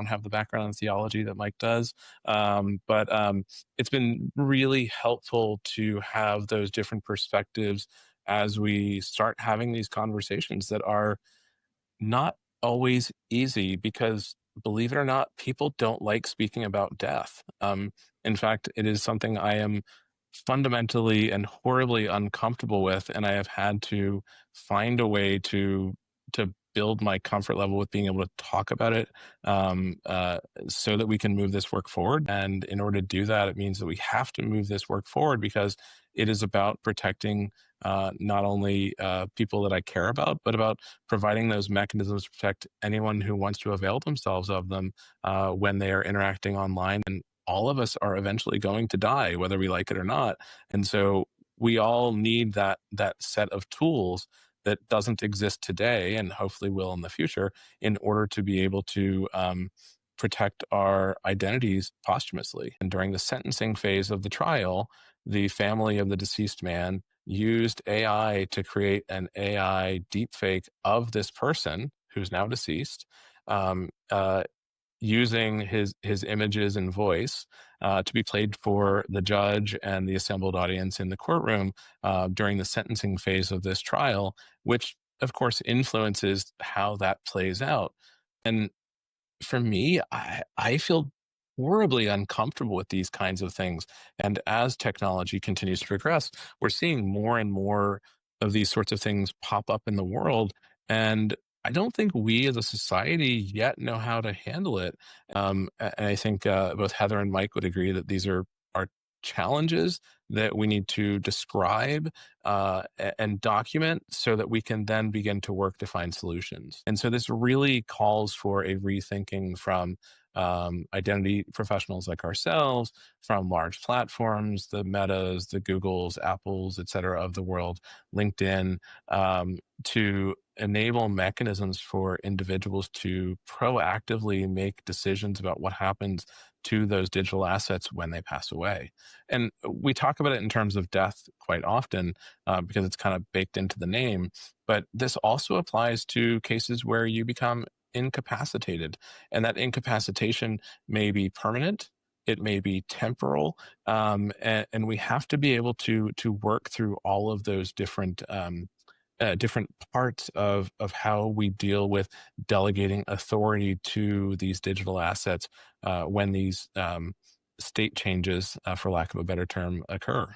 don't have the background in theology that Mike does. But it's been really helpful to have those different perspectives as we start having these conversations that are not always easy because, believe it or not, people don't like speaking about death. In fact, it is something I am fundamentally and horribly uncomfortable with, and I have had to find a way to build my comfort level with being able to talk about it, um, uh, so that we can move this work forward. And in order to do that, it means that we have to move this work forward because it is about protecting not only people that I care about, but about providing those mechanisms to protect anyone who wants to avail themselves of them when they are interacting online. And all of us are eventually going to die, whether we like it or not. And so we all need that set of tools that doesn't exist today and hopefully will in the future in order to be able to protect our identities posthumously. And during the sentencing phase of the trial, the family of the deceased man used AI to create an AI deepfake of this person who's now deceased, um, uh, using his images and voice to be played for the judge and the assembled audience in the courtroom during the sentencing phase of this trial, which of course influences how that plays out. And for me, I feel horribly uncomfortable with these kinds of things. And as technology continues to progress, we're seeing more and more of these sorts of things pop up in the world. And I don't think we as a society yet know how to handle it. And I think both Heather and Mike would agree that these are challenges that we need to describe and document so that we can then begin to work to find solutions. And so this really calls for a rethinking from identity professionals like ourselves, from large platforms, the Metas, the Googles, Apples, et cetera, of the world, LinkedIn, to enable mechanisms for individuals to proactively make decisions about what happens to those digital assets when they pass away. And we talk about it in terms of death quite often because it's kind of baked into the name. But this also applies to cases where you become incapacitated, and that incapacitation may be permanent. It may be temporal, and we have to be able to work through all of those different parts of how we deal with delegating authority to these digital assets when these state changes, for lack of a better term, occur.